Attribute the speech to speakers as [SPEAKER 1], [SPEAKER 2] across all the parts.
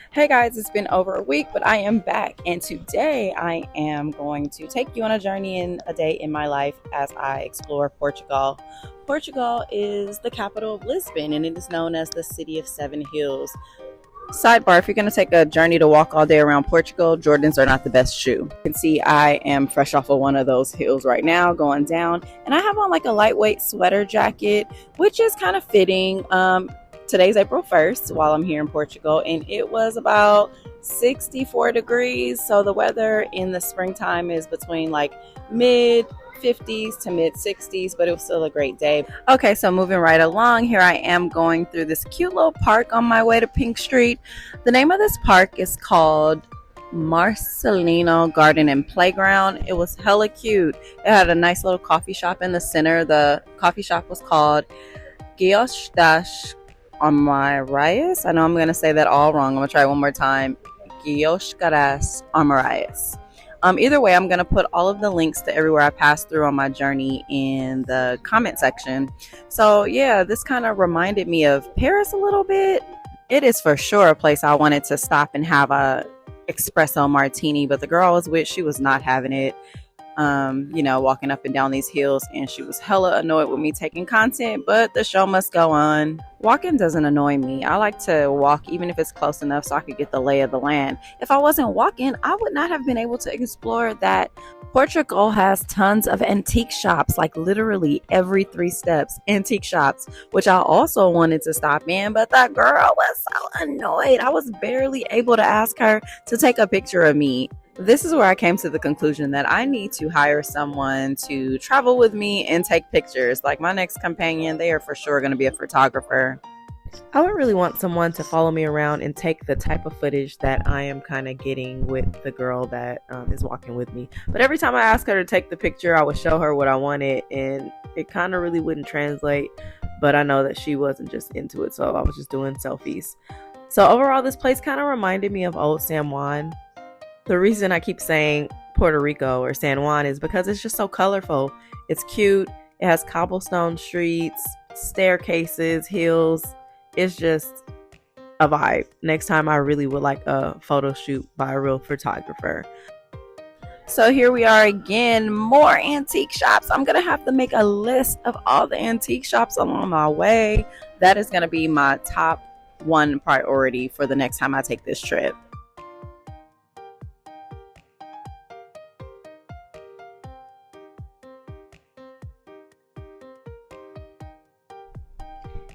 [SPEAKER 1] Hey guys, it's been over a week, but I am back, and today I am going to take you on a journey in a day in my life as I explore Portugal. Portugal is the capital of Lisbon, and it is known as the City of Seven Hills. Sidebar, if you're going to take a journey to walk all day around Portugal, Jordans are not the best shoe. You can see I am fresh off of one of those hills right now going down, and I have on like a lightweight sweater jacket, which is kind of fitting. Today's April 1st while I'm here in Portugal, and it was about 64 degrees. So the weather in the springtime is between like mid 50s to mid 60s, but it was still a great day. Okay, so moving right along, here I am going through this cute little park on my way to Pink Street. The name of this park is called Marcelino Garden and Playground. It was hella cute. It had a nice little coffee shop in the center. The coffee shop was called Quiosque das Amoreiras. I know I'm going to say that all wrong. I'm going to try one more time. Quiosque das Amoreiras. Either way, I'm going to put all of the links to everywhere I passed through on my journey in the comment section. So yeah, this kind of reminded me of Paris a little bit. It is for sure a place I wanted to stop and have a espresso martini, but the girl I was with, she was not having it. Walking up and down these hills, and she was hella annoyed with me taking content, but the show must go on. Walking doesn't annoy me. I like to walk even if it's close enough so I could get the lay of the land. If I wasn't walking, I would not have been able to explore that. Portugal has tons of antique shops, like literally every 3 steps, antique shops, which I also wanted to stop in, but that girl was so annoyed. I was barely able to ask her to take a picture of me. This is where I came to the conclusion that I need to hire someone to travel with me and take pictures. Like my next companion, they are for sure going to be a photographer.
[SPEAKER 2] I would really want someone to follow me around and take the type of footage that I am kind of getting with the girl that is walking with me. But every time I asked her to take the picture, I would show her what I wanted, and it kind of really wouldn't translate. But I know that she wasn't just into it, so I was just doing selfies. So overall, this place kind of reminded me of Old San Juan. The reason I keep saying Puerto Rico or San Juan is because it's just so colorful. It's cute. It has cobblestone streets, staircases, hills. It's just a vibe. Next time I really would like a photo shoot by a real photographer.
[SPEAKER 1] So here we are again, more antique shops. I'm going to have to make a list of all the antique shops along my way. That is going to be my top one priority for the next time I take this trip.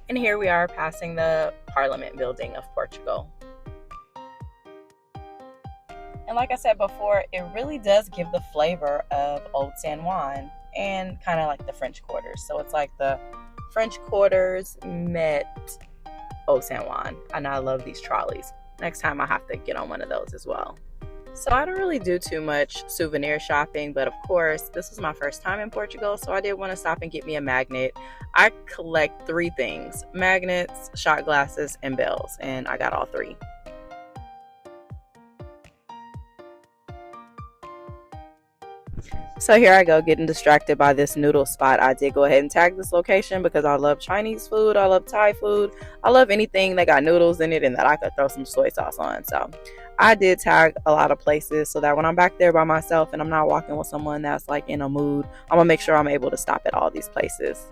[SPEAKER 1] And here we are passing the Parliament building of Portugal. And like I said before, it really does give the flavor of Old San Juan and kind of like the French Quarters. So it's like the French Quarters met Old San Juan. And I love these trolleys. Next time I have to get on one of those as well. So I don't really do too much souvenir shopping, but of course, this was my first time in Portugal, so I did want to stop and get me a magnet. I collect 3 things: magnets, shot glasses, and bells, and I got all 3. So here I go, getting distracted by this noodle spot. I did go ahead and tag this location because I love Chinese food, I love Thai food, I love anything that got noodles in it and that I could throw some soy sauce on. So I did tag a lot of places so that when I'm back there by myself and I'm not walking with someone that's like in a mood, I'm gonna make sure I'm able to stop at all these places.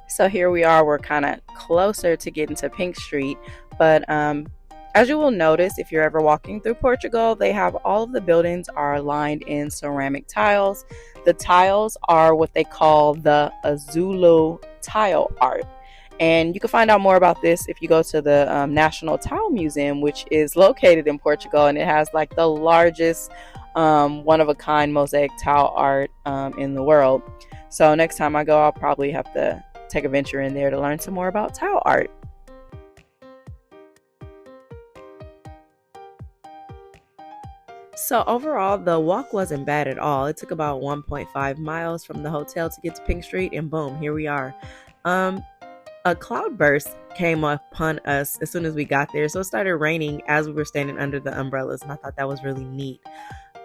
[SPEAKER 1] So here we are, we're kind of closer to getting to Pink Street, but as you will notice, if you're ever walking through Portugal, they have all of the buildings are lined in ceramic tiles. The tiles are what they call the Azulo tile art. And you can find out more about this if you go to the National Tile Museum, which is located in Portugal, and it has like the largest one-of-a-kind mosaic tile art in the world. So next time I go, I'll probably have to take a venture in there to learn some more about tile art.
[SPEAKER 2] So overall, the walk wasn't bad at all. It took about 1.5 miles from the hotel to get to Pink Street, and boom, here we are. A cloudburst came upon us as soon as we got there, so it started raining as we were standing under the umbrellas, and I thought that was really neat.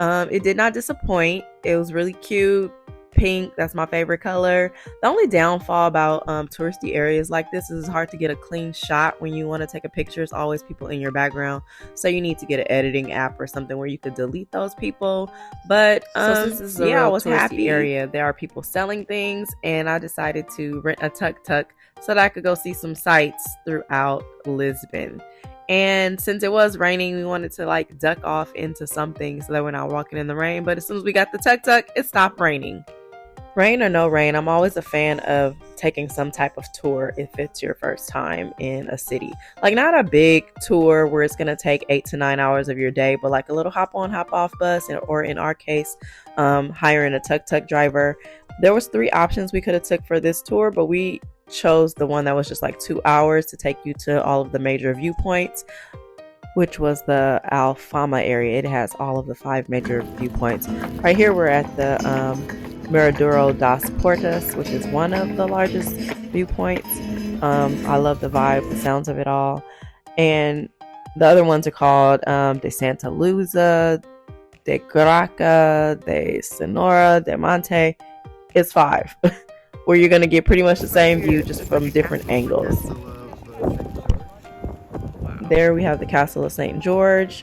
[SPEAKER 2] It did not disappoint. It was really cute. pink. That's my favorite color. The only downfall about touristy areas like this is it's hard to get a clean shot when you want to take a picture. It's always people in your background, so you need to get an editing app or something where you could delete those people. But
[SPEAKER 1] So since this is a
[SPEAKER 2] yeah, I
[SPEAKER 1] real
[SPEAKER 2] was
[SPEAKER 1] touristy
[SPEAKER 2] happy area. There are people selling things, and I decided to rent a tuk-tuk so that I could go see some sights throughout Lisbon. And since it was raining, we wanted to like duck off into something so that we're not walking in the rain. But as soon as we got the tuk-tuk, it stopped raining. Rain or no rain, I'm always a fan of taking some type of tour if it's your first time in a city. Like not a big tour where it's going to take 8 to 9 hours of your day, but like a little hop on, hop off bus, or in our case, hiring a tuk-tuk driver. There was 3 options we could have took for this tour, but we chose the one that was just like 2 hours to take you to all of the major viewpoints, which was the Alfama area. It has all of the 5 major viewpoints. Right here we're at the Miradouro das Portas, which is one of the largest viewpoints. I love the vibe, the sounds of it all. And the other ones are called de Santa Luza, de Graca, de Sonora, de Monte. It's 5. Where you're going to get pretty much the same view just from different angles. There we have the Castle of St. George.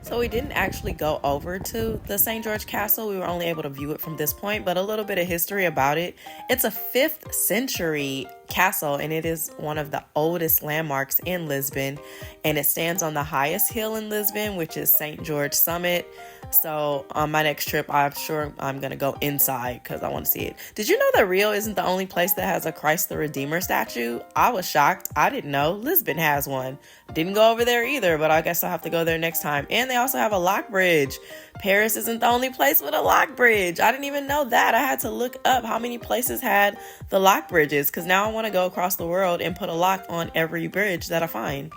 [SPEAKER 2] So we didn't actually go over to the St. George Castle. We were only able to view it from this point, but a little bit of history about it. It's a 5th century castle, and it is one of the oldest landmarks in Lisbon, and it stands on the highest hill in Lisbon, which is St. George Summit. So on my next trip, I'm sure I'm going to go inside because I want to see it. Did you know that Rio isn't the only place that has a Christ the Redeemer statue? I was shocked. I didn't know. Lisbon has one. Didn't go over there either, but I guess I'll have to go there next time. And they also have a lock bridge. Paris isn't the only place with a lock bridge. I didn't even know that. I had to look up how many places had the lock bridges because now I want to go across the world and put a lock on every bridge that I find.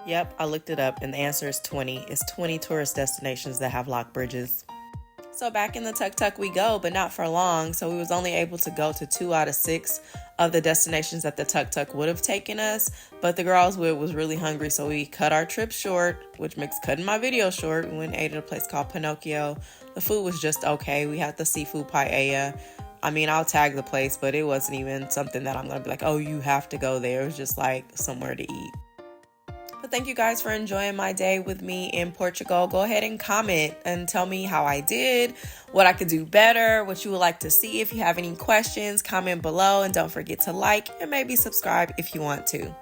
[SPEAKER 2] Yep, I looked it up and the answer is 20. It's 20 tourist destinations that have lock bridges. So back in the tuk-tuk we go, but not for long. So we was only able to go to 2 out of 6 of the destinations that the tuk-tuk would have taken us. But the girl I was with was really hungry, so we cut our trip short, which makes cutting my video short. We went and ate at a place called Pinóquio. The food was just okay. We had the seafood paella. I mean, I'll tag the place, but it wasn't even something that I'm going to be like, oh, you have to go there. It was just like somewhere to eat. But thank you guys for enjoying my day with me in Portugal. Go ahead and comment and tell me how I did, what I could do better, what you would like to see. If you have any questions, comment below, and don't forget to like and maybe subscribe if you want to.